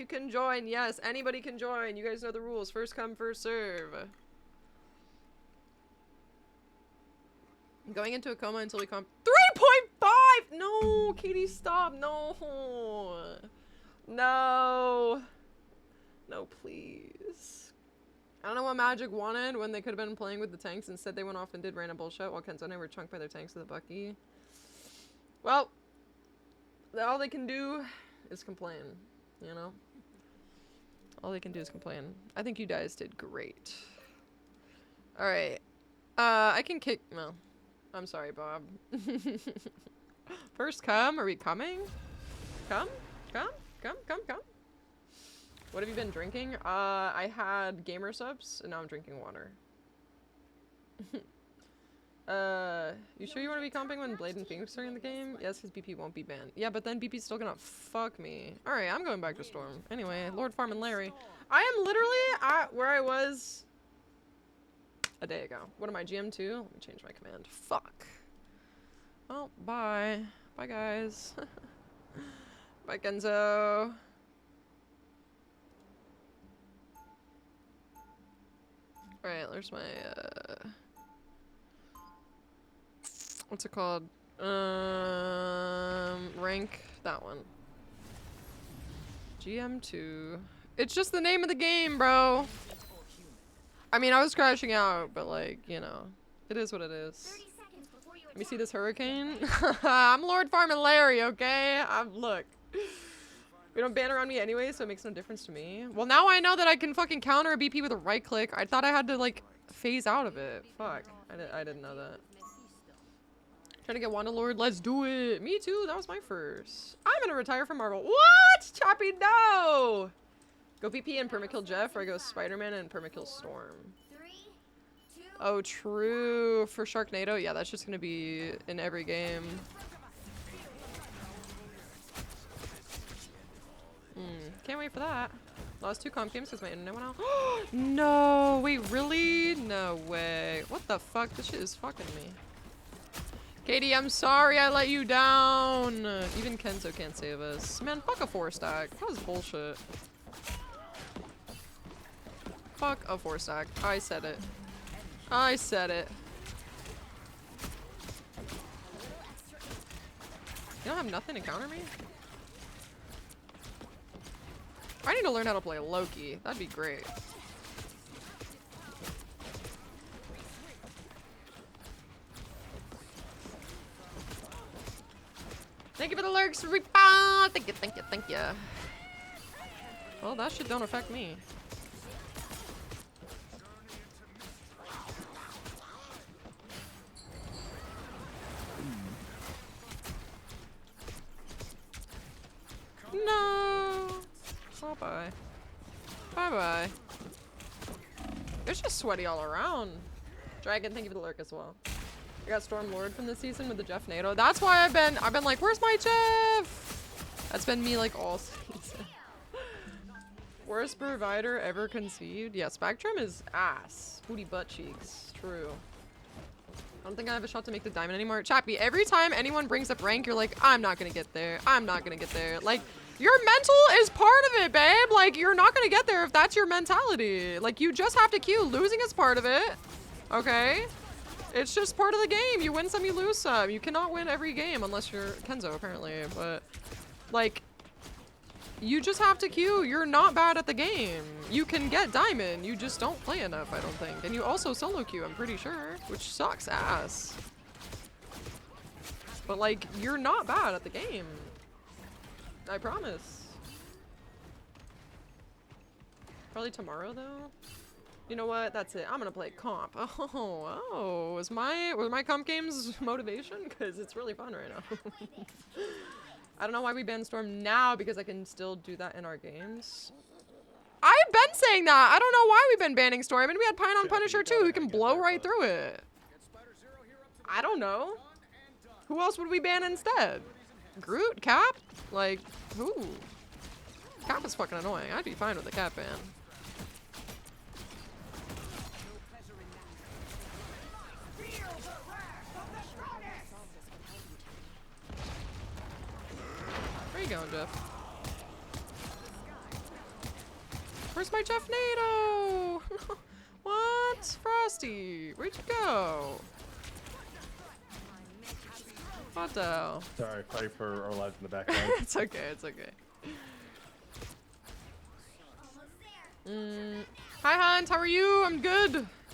you can join. Yes, anybody can join. You guys know the rules. First come, first serve. Going into a coma until we comp 3.5! No, Katie, stop. No. No. No, please. I don't know what Magic wanted when they could have been playing with the tanks. Instead, they went off and did random bullshit while Kenzo and I were chunked by their tanks with a Bucky. Well, all they can do is complain, you know? All they can do is complain. I think you guys did great. Alright. I can kick... No. I'm sorry, Bob. First come? Are we coming? Come? Come? Come? Come? Come? What have you been drinking? I had gamer subs, and now I'm drinking water. You sure you want to be comping when Blade and Phoenix are in the game? Yes, because BP won't be banned. Yeah, but then BP's still gonna fuck me. Alright, I'm going back to Storm. Anyway, Lord Farm and Larry. I am literally at where I was a day ago. What am I, GM2? Let me change my command. Fuck. Well, bye. Bye, guys. Bye, Kenzo. Alright, there's my, what's it called? Rank. That one. GM2. It's just the name of the game, bro. I mean, I was crashing out, but like, you know, it is what it is. Let me see this hurricane. I'm Lord Farm and Larry, okay? Look. We don't ban around me anyway, so it makes no difference to me. Well, now I know that I can fucking counter a BP with a right click. I thought I had to, like, phase out of it. Fuck. I didn't know that. Trying to get Wanda Lord. Let's do it. Me too. That was my first. I'm gonna retire from Marvel. What? Choppy, no! Go BP and permakill Jeff, or I go Spider-Man and permakill Storm. Oh, true. For Sharknado, yeah, that's just gonna be in every game. Can't wait for that. Lost 2 comp games because my internet went out. No, wait, really? No way. What the fuck? This shit is fucking me. Katie, I'm sorry I let you down. Even Kenzo can't save us. Man, fuck a 4-stack. That was bullshit. Fuck a 4-stack. I said it. I said it. You don't have nothing to counter me? I need to learn how to play Loki. That'd be great. Thank you for the lurks, Reaper! Thank you, thank you, thank you. Well, that shit don't affect me. No! Oh, bye. Bye-bye. It's just sweaty all around. Dragon, thank you for the lurk as well. I got Storm Lord from this season with the Jeff NATO. That's why I've been like, where's my Jeff? That's been me like all season. Worst provider ever conceived? Yeah, Spectrum is ass. Booty butt cheeks. True. I don't think I have a shot to make the diamond anymore. Chappy, every time anyone brings up rank, you're like, I'm not gonna get there. I'm not gonna get there. Like, your mental is part of it, babe. Like, you're not gonna get there if that's your mentality. Like, you just have to queue. Losing is part of it. Okay? It's just part of the game. You win some, you lose some. You cannot win every game unless you're Kenzo, apparently. But, like, you just have to queue. You're not bad at the game. You can get diamond. You just don't play enough, I don't think. And you also solo queue, I'm pretty sure. Which sucks ass. But, like, you're not bad at the game. I promise. Probably tomorrow, though. You know what? That's it. I'm gonna play comp. Oh, was my comp games motivation? Because it's really fun right now. I don't know why we banned Storm now, because I can still do that in our games. I've been saying that. I don't know why we've been banning Storm, and we had Pine on Punisher too, who can blow right through it. I don't know. Who else would we ban instead? Groot? Cap? Like, who? Cap is fucking annoying. I'd be fine with the Cap ban. Where you going, Jeff? Where's my Jeff NATO? What? Frosty, where'd you go? What the hell? Sorry, sorry for our lives in the background. It's okay, it's okay. Hi Hunt, how are you? I'm good.